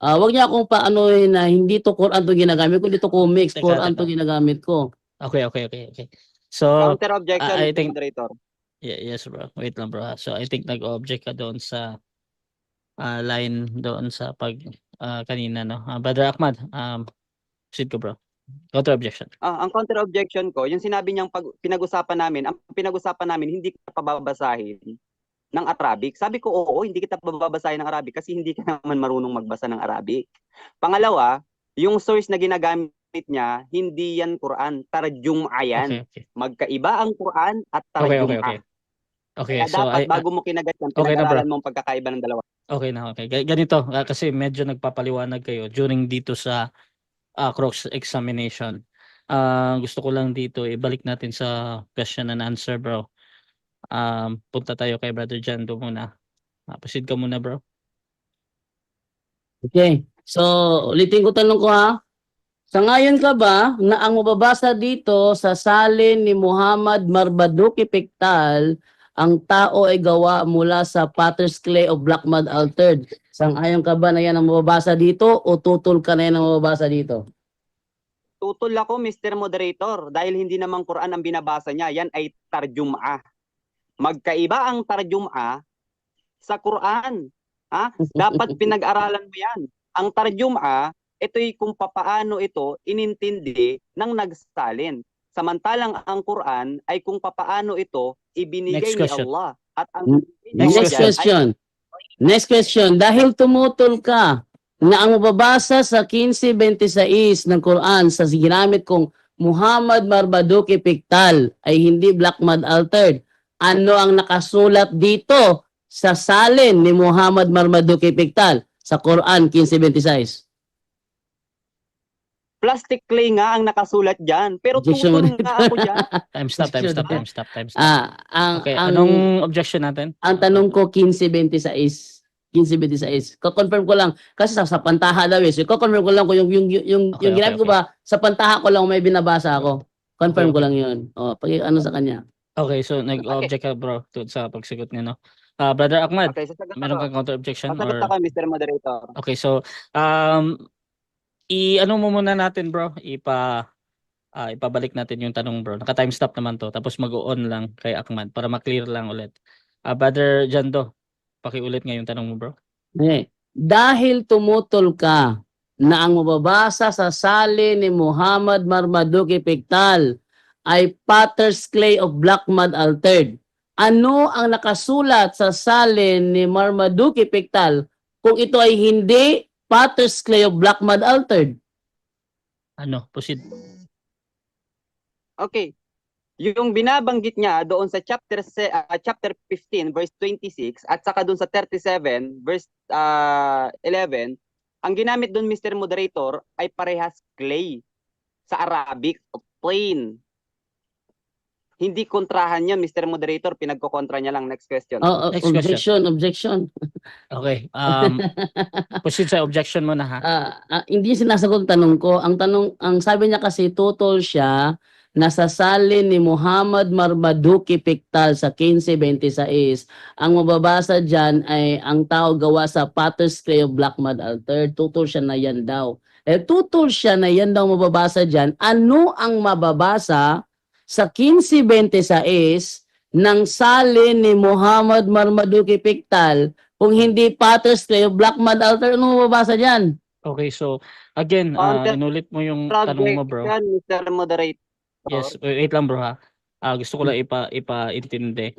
C: wag niya akong paanohin na hindi to Quran to ginagamit ko, dito comics,
B: Teka,
C: Quran
B: teka.
C: to ginagamit ko.
B: Okay. So,
A: Counter objection,
B: I
A: Mr.
B: think-
A: Moderator.
B: yes bro. Wait lang bro. So, I think nag-object ka doon sa line doon sa pag kanina, no? Brother Ahmad, proceed ko bro. Counter objection.
A: Ang counter objection ko, yung sinabi niyang pinag-usapan namin, hindi kita pababasahin ng Arabic. Sabi ko, oo, hindi kita pababasahin ng Arabic kasi hindi ka naman marunong magbasa ng Arabic. Pangalawa, yung source na ginagamit niya, hindi yan Quran, tarjum'a yan.
B: Okay.
A: Magkaiba ang Quran at
B: Okay.
A: tarjum'a.
B: Okay,
A: Kaya
B: so
A: dapat bago mo kinagat yan,
B: okay na, bro.
A: pinag-aralan mo ang pagkakaiba ng dalawa.
B: Okay. Ganito, kasi medyo nagpapaliwanag kayo during dito sa cross examination. Gusto ko lang dito ibalik natin sa question and answer, bro. Punta tayo kay Brother Jando muna. Proceed ka muna, bro.
C: Okay. So, ulitin ko tanong ko ha. Sangayon ka ba na ang mababasa dito sa salin ni Muhammad Marmaduke Pictal, ang tao ay gawa mula sa Potter's Clay of Black Mud Altered? Sangayon ka ba na yan ang mababasa dito o tutol ka na yan ang mababasa dito?
A: Tutol ako, Mr. Moderator, dahil hindi naman Quran ang binabasa niya, yan ay tarjum'a. Magkaiba ang tarjum'a sa Quran. Ha? Dapat pinag-aralan mo yan. Ang tarjum'a, ito'y kung papaano ito inintindi ng nagsalin. Samantalang ang Quran ay kung papaano ito ibinigay
B: Next
A: ni
B: question.
A: Allah. At ang
C: Next question. Dahil tumutol ka na ang mababasa sa 15:26 ng Quran sa ginamit kong Muhammad Marmaduke Pictal ay hindi Black Mud Altered, ano ang nakasulat dito sa salin ni Muhammad Marmaduke Pictal sa Quran 15:26?
A: plastic clay nga ang nakasulat dyan. Pero
C: Objection
A: tutol
C: mo rin.
A: nga ako dyan.
B: Time stop. Okay,
C: Ang
B: anong objection natin?
C: ang tanong ko 15:26. 15:26. Ko-confirm ko lang kasi sa pantaha daw eh. So, ko-confirm ko lang kung yung
B: Okay,
C: ginamit ko ba sa pantaha ko lang may binabasa ako. Confirm
B: Okay,
C: ko lang 'yun. Pag ano sa kanya.
B: Okay, so nag-object ka, bro, sa pagsagot niya, no? Brother Ahmad,
A: Okay, sasagot
B: meron
A: ako.
B: kang counter objection
A: Sasagot
B: or
A: ako, Mr. Moderator.
B: okay, so ano mo muna natin, bro, ipabalik natin yung tanong, bro. Naka-time stop naman to, tapos mag-on lang kay Ahmad para ma-clear lang ulit. Brother Jando, pakiulit nga yung tanong mo, bro.
C: Okay. Dahil tumutol ka na ang mababasa sa salin ni Muhammad Marmaduke Pictal ay Potter's Clay of Black Mud Altered. Ano ang nakasulat sa salin ni Marmaduke Pictal kung ito ay hindi Potter's Clay of Black Mud Altered?
B: Proceed.
A: Okay. Yung binabanggit niya doon sa chapter 15 verse 26 at saka doon sa 37 verse 11, ang ginamit doon, Mr. Moderator, ay parehas clay sa Arabic, plain. Hindi kontrahan yan, Mr. Moderator, pinagkokontra niya lang. Next question.
B: Next question.
C: Objection.
B: Okay. Proceed sa objection mo na, ha?
C: Hindi sinasagot ang tanong ko. Ang sabi niya kasi tutol siya nasa salin ni Muhammad Marmaduke Pictal sa 15:26. Ang mababasa dyan ay ang tao gawa sa Potter's Clay of Black Mud Altered. Tutol siya na yan daw. Tutol siya na yan daw mababasa dyan. Ano ang mababasa sa 15:26 ng salin ni Muhammad Marmaduke Pictal kung hindi Potter's Clay o Black Mud Altar? Ano mababasa dyan?
B: Okay, so again,
A: Counter
B: inulit mo yung tanong mo, bro.
A: objection, Mr. Moderator.
B: Yes, wait lang bro ha. Gusto ko lang ipaintindi.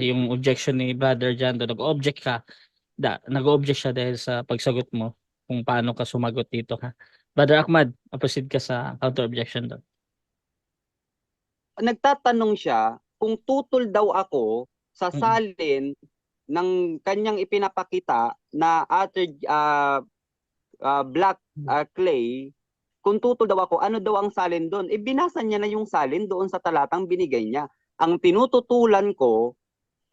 B: Yung objection ni Brother Jan do, nag-object ka. Nag-object siya dahil sa pagsagot mo kung paano ka sumagot dito ha. Brother Ahmad, proceed ka sa counter objection do.
A: Nagtatanong siya kung tutol daw ako sa salin ng kanyang ipinapakita na black clay. Kung tutol daw ako, ano daw ang salin doon? Binasa niya na yung salin doon sa talatang binigay niya. Ang tinututulan ko,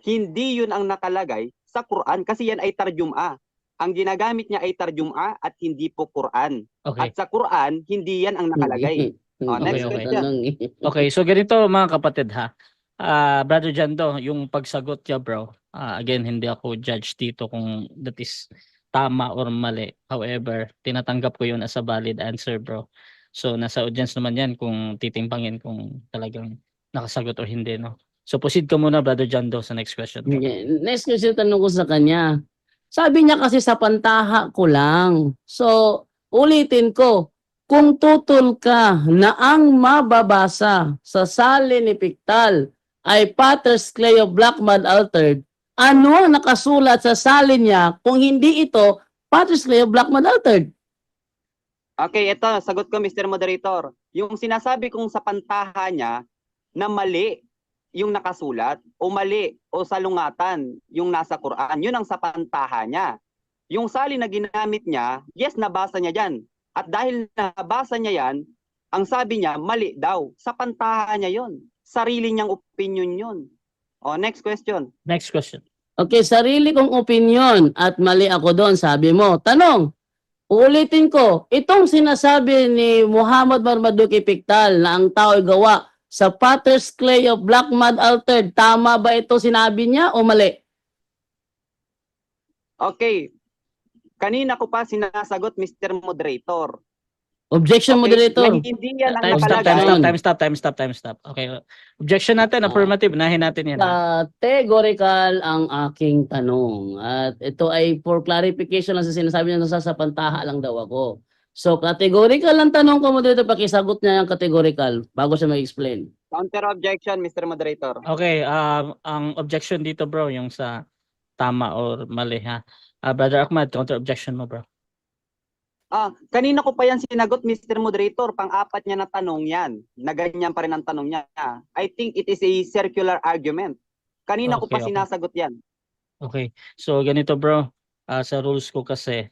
A: hindi yun ang nakalagay sa Quran kasi yan ay tarjuma. Ang ginagamit niya ay tarjuma at hindi po Quran.
B: Okay.
A: At sa Quran, hindi yan ang nakalagay. Next
B: Okay.
A: question.
B: Okay, so ganito mga kapatid ha. Brother Jando, yung pagsagot niya bro, again, hindi ako judge dito kung that is tama or mali. However, tinatanggap ko yun as a valid answer bro. So nasa audience naman yan kung titimbangin kung talagang nakasagot o hindi, no? So proceed ka muna, Brother Jando, sa next question. Bro.
C: Next question, tanong ko sa kanya. Sabi niya kasi sa pantaha ko lang. So, ulitin ko, kung tutol ka na ang mababasa sa salin ni Pictal ay Potter's Clay o Black Mud Altered, ano ang nakasulat sa salin niya kung hindi ito Potter's Clay o Black Mud Altered?
A: Okay, ito, sagot ko Mr. Moderator. Yung sinasabi kong sa pantaha niya na mali yung nakasulat o mali o salungatan yung nasa Quran, yun ang sa pantaha niya. Yung salin na ginamit niya, yes, nabasa niya dyan. At dahil nabasa niya yan, ang sabi niya, mali daw. Sa pantaha niya yun. Sarili niyang opinion yun. O, next question.
B: Next question.
C: Okay, sarili kong opinion at mali ako doon, sabi mo. Tanong, ulitin ko, itong sinasabi ni Muhammad Marmaduke Pictal na ang tao ay gawa sa Potter's Clay of Black Mud Altered, tama ba ito sinabi niya o mali?
A: Okay. Kanina ko pa sinasagot, Mr. Moderator.
C: Objection,
A: Okay,
C: moderator.
A: na hindi yan ang
B: Time
A: nakalagay.
B: stop. Okay. Objection natin, affirmative. Nahin natin yan.
C: Categorical ang aking tanong. At ito ay for clarification lang sa sinasabi niya sa pantaha lang daw ako. So, categorical ang tanong ko, moderator. Pakisagot niya yung categorical bago siya mag-explain.
A: Counter objection, Mr. Moderator.
B: Okay, ang objection dito bro, yung sa tama or mali ha. Brother Ahmad, counter objection mo bro.
A: Kanina ko pa yan sinagot, Mr. Moderator. Pang-apat niya na tanong yan. Na ganyan pa rin ang tanong niya. I think it is a circular argument. Kanina ko pa sinasagot yan.
B: Okay. So ganito bro, sa rules ko kasi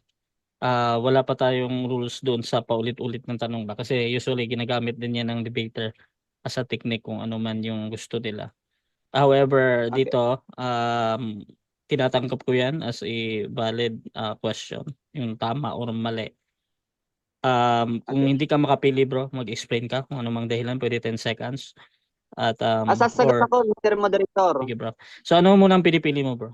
B: wala pa tayong rules doon sa paulit-ulit ng tanong ba kasi usually ginagamit din yan ng debater as a technique kung ano man yung gusto nila. However, dito tinatanggap ko yan as a valid question, yung tama or mali. Kung hindi ka makapili bro, mag-explain ka kung ano mang dahilan, pwede 10 seconds. At
A: sasagot ako, Mr. Moderator.
B: sige bro. So ano muna ang pinipili mo bro?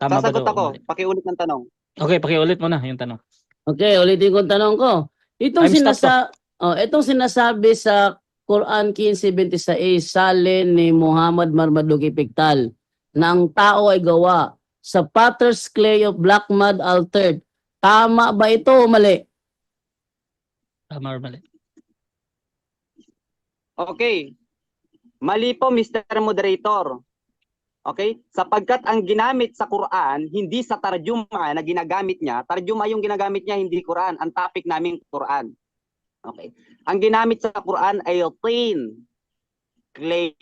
B: Tama
A: Sasagot
B: ba daw o
A: ako.
B: mali?
A: Pakiulit ng tanong.
B: Okay, pakiulit mo na yung tanong.
C: Okay, ulitin ko ang tanong ko. Itong
B: Time stop
C: itong sinasabi sa Quran 15:26, salin ni Muhammad Marmaduke Pictal na ang tao ay gawa sa Potter's Clay of Black Mud Altered. Tama ba ito o mali?
B: Tama or mali?
A: Okay. Mali po, Mr. Moderator. Okay? Sapagkat ang ginamit sa Quran, hindi sa tarjuma na ginagamit niya. Tarjuma yung ginagamit niya, hindi Quran. Ang topic namin Quran. Okay. Ang ginamit sa Quran ay tin, clay.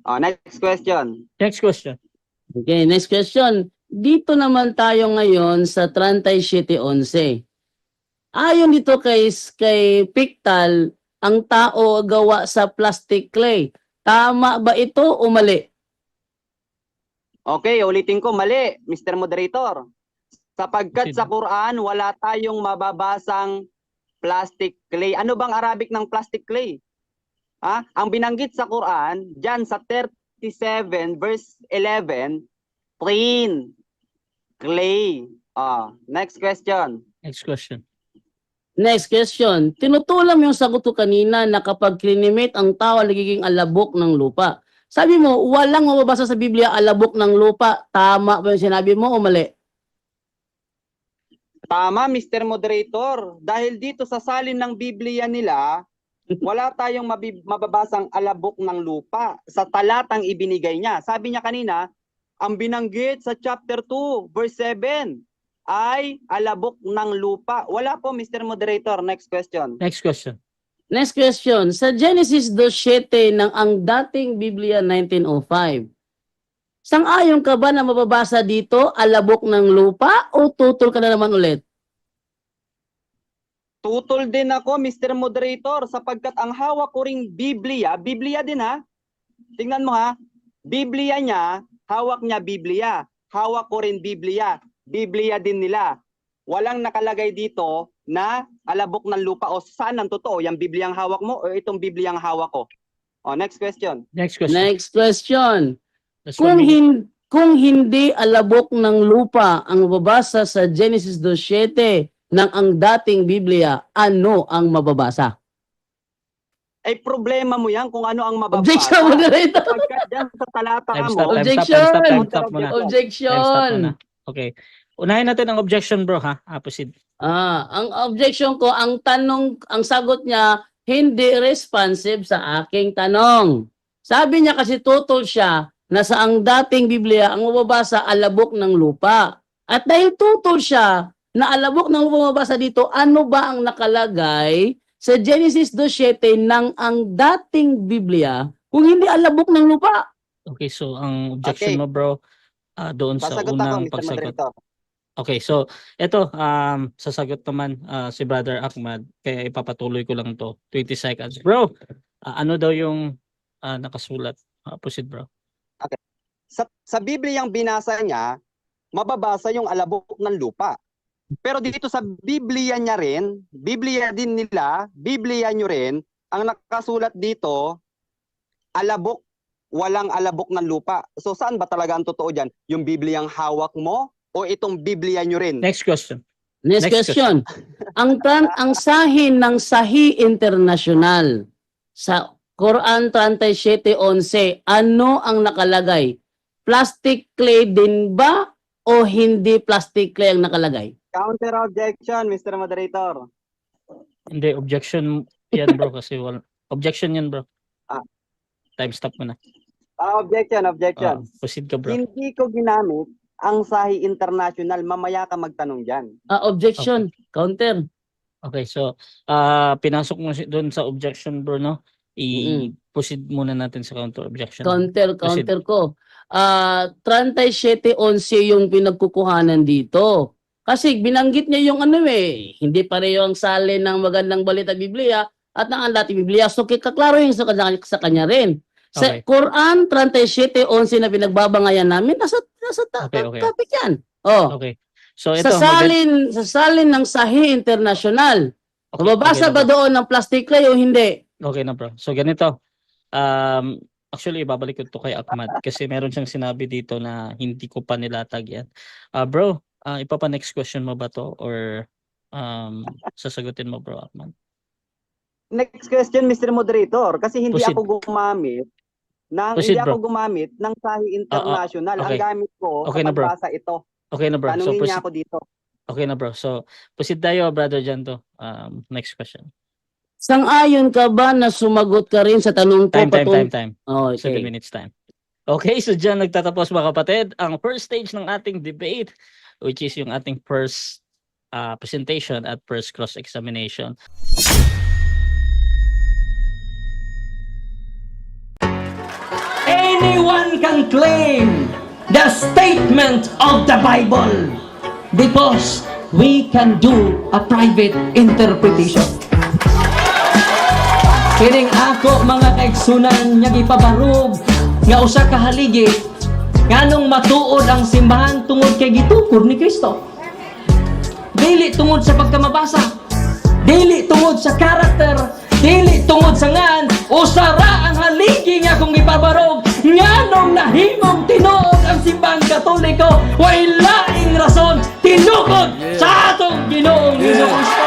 A: Next question.
B: Next question.
C: Okay, next question. Dito naman tayo ngayon sa 37:11. Ayon dito kay Pictal, ang tao gawa sa plastic clay. Tama ba ito o mali?
A: Okay, ulitin ko, mali, Mr. Moderator. Sapagkat sa Quran, wala tayong mababasang plastic clay. Ano bang Arabic ng plastic clay? Ang binanggit sa Quran, dyan sa 37 verse 11, plain clay. Next question.
B: Next question.
C: Next question. Tinutulam yung sagot ko kanina na kapag klinimate ang tao, nagiging alabok ng lupa. Sabi mo, walang mababasa sa Biblia alabok ng lupa. Tama ba yung sinabi mo o mali?
A: Tama, Mr. Moderator. Dahil dito sa salin ng Biblia nila, wala tayong mababasang alabok ng lupa sa talatang ibinigay niya. Sabi niya kanina, ang binanggit sa chapter 2, verse 7, ay alabok ng lupa. Wala po, Mr. Moderator. Next question.
B: Next question.
C: Next question. Sa Genesis 2:7 ng ang dating Biblia 1905, sang-ayon ka ba na mababasa dito alabok ng lupa o tutol ka na naman ulit?
A: Tutol din ako, Mr. Moderator, sapagkat ang hawak ko ring Biblia, Biblia din ha. Tingnan mo ha. Biblia niya, hawak niya Biblia. Hawak ko rin Biblia. Biblia din nila. Walang nakalagay dito na alabok ng lupa o saan ang totoo, yung Biblia ang hawak mo o itong Biblia ang hawak ko. O, next question.
B: Next question.
C: Next question.
B: That's
C: Kung,
B: 1 minute.
C: kung hindi alabok ng lupa ang mababasa sa Genesis 2:7 ng ang dating Biblia, ano ang mababasa?
A: Ay problema mo yan kung ano ang mababasa.
C: Objection, moderator.
A: Sapagkat dyan sa talata
B: Time
A: mo,
B: stop, time
C: Objection!
B: stop, time stop, time stop muna. Time stop
C: Objection.
B: muna. Okay. Unahin natin ang objection, bro, ha? Proceed.
C: Ang objection ko, ang sagot niya, hindi responsive sa aking tanong. Sabi niya kasi tutol siya na sa ang dating Biblia, ang mababasa alabok ng lupa. At dahil tutol siya na alabok ng lupa mababasa dito, ano ba ang nakalagay sa Genesis 2:7 ng ang dating Biblia kung hindi alabok ng lupa?
B: Okay, so ang objection
A: Okay.
B: mo, bro, doon sa
A: sasagot ako,
B: unang
A: Mr.
B: pagsagot.
A: Moderator.
B: Okay, so ito, sasagot naman si Brother Ahmad, kaya ipapatuloy ko lang to. 20 seconds. Bro, ano daw yung nakasulat? Proceed, bro.
A: Sa Bibliang binasa niya, mababasa yung alabok ng lupa. Pero dito sa Biblia niya rin, Biblia din nila, Biblia nyo rin, ang nakasulat dito, alabok, walang alabok ng lupa. So saan ba talaga ang totoo dyan? Yung Bibliang hawak mo o itong Biblia nyo rin?
B: Next question.
C: Next
B: Next
C: question. ang sahin ng Sahih International sa Quran 37:11, ano ang nakalagay? Plastic clay din ba o hindi plastic clay ang nakalagay?
A: Counter objection, Mr. Moderator.
B: Hindi, objection yan, bro, kasi objection yan, bro.
A: Ah.
B: Time stop muna.
A: Objection.
B: Proceed ka, bro.
A: Hindi ko ginamit ang Sahih International. Mamaya ka magtanong dyan.
C: Objection. Counter.
B: Okay, so pinasok mo doon sa objection, bro, no? I-proceed muna natin sa counter objection.
C: Counter
B: Proceed.
C: ko. 37:11 yung pinagkukuhanan dito. Kasi binanggit niya yung hindi pareho ang salin ng magandang balita Biblia at ng dating Biblia. So kaklaro yung sa kanya rin. Sa
B: Okay.
C: Quran 37:11 na pinagbabangayan namin, nasa
B: Okay.
C: topic yan. Oh.
B: Okay. So ito,
C: Sa salin ng Sahih International.
B: Okay,
C: Mababasa
B: okay na,
C: ba
B: bro.
C: doon ng plastic clay o hindi?
B: Okay na, bro. So ganito. Actually, ibabalik ko to kay Ahmad kasi meron siyang sinabi dito na hindi ko pa nilatag yan. Bro, ipapa next question mo ba to or sasagutin mo, bro, Ahmad?
A: Next question, Mr. Moderator. Kasi hindi
B: Proceed.
A: ako gumamit
B: Proceed,
A: hindi ako gumamit ng Sahih International.
B: okay.
A: Ang gamit ko
B: Okay
A: sa
B: na, bro.
A: pagbasa ito.
B: Okay na, bro. So
A: Tanungin niya
B: proceed.
A: ako dito.
B: Okay na, bro. So proceed tayo, brother Janto. Next question.
C: Sang-ayon ka ba na sumagot ka rin sa tanong ko?
B: Time.
C: Oh,
B: 7
C: okay.
B: minutes time. Okay, so dyan nagtatapos, mga kapatid, ang first stage ng ating debate, which is yung ating first presentation at first cross-examination.
D: Anyone can claim the statement of the Bible because we can do a private interpretation. Kining ako mga kaigsunan nga gipabarog nga usa ka haligi nganong matuod ang simbahan tungod kay gitukod ni Kristo. Dili tungod sa pagkamabasa, dili tungod sa karakter, dili tungod sa ngan, usara ang haligi nga kung ipabarog nganong nahimong tinuod ang simbahang Katoliko way laing rason tinukod sa atong Ginoong Hesus Kristo.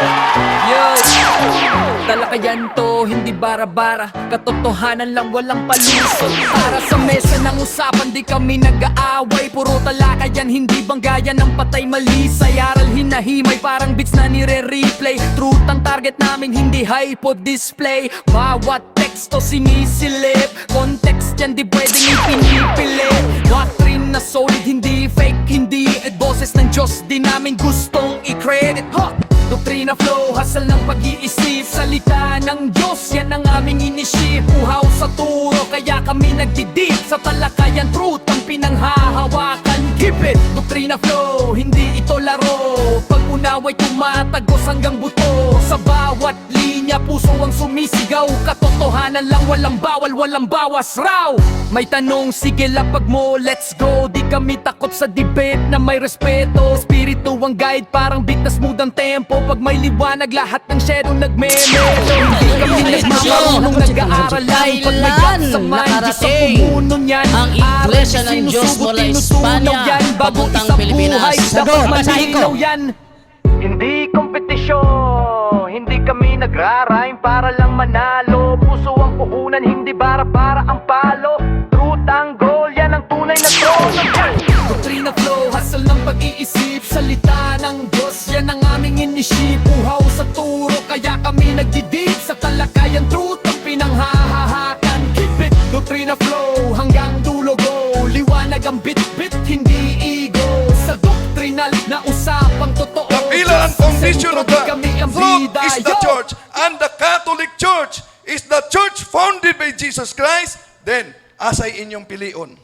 E: bara-bara, katotohanan lang walang palusot. Para sa mesa ng usapan di kami nag-aaway, puro talaka yan, hindi banggayan ng patay malisay. Aral hinahimay, parang beats na nire-replay. Truth ang target namin, hindi hype o display. Bawat teksto sinisilip, context yan di pwedeng ipinipilit. Doctrine na solid, hindi fake, hindi boses ng Diyos, di namin gustong i-credit. Doktrina flow, hasal ng pag-iisip, salita ng Diyos, yan ang aming inisip. Uhaw sa turo, kaya kami nagdidip sa talakayan, truth ang pinanghahawakan. Keep it! Doktrina flow, hindi ito laro. Pag-unaway tumatagos hanggang buto. Sa bawat linya, puso ang sumisigaw. Katotohanan lang, walang bawal, walang bawas raw. May tanong, sige lapag mo, let's go. Di kami takot sa debate na may respeto. Espiritu ang guide, parang beat na smooth ang tempo. Pag may liwanag, lahat ng shadow nagme-melo. Hindi kami nagmamarunong, nag-aaral lang. Pag may gap sa mind, Diyos ang pumuno niyan.
C: Ang Iglesia ng Diyos mula Espanya papuntang Pilipinas.
E: Sagot, basahin ko yan. Hindi kompetisyon, hindi kami nagra-rhyme para lang manalo. Puso ang puhunan, hindi bara-bara ang palo. Truth ang goal, yan ang tunay na trono. Doktrina flow, hasal ng pag-iisip, salita ng Diyos, yan ang aming inisip. Uhaw sa turo, kaya kami nagdidip sa talakayan, truth ang pinanghahahakan. Keep it, doktrina flow, hanggang dulo go. Liwanag ang bit-bit, hindi ego. Sa doktrinal na usapang totoo,
F: The pillar and foundation of the
E: kami ang
F: truth
E: bida.
F: is the church, and the Catholic Church is the church founded by Jesus Christ. Then, asay inyong pilion.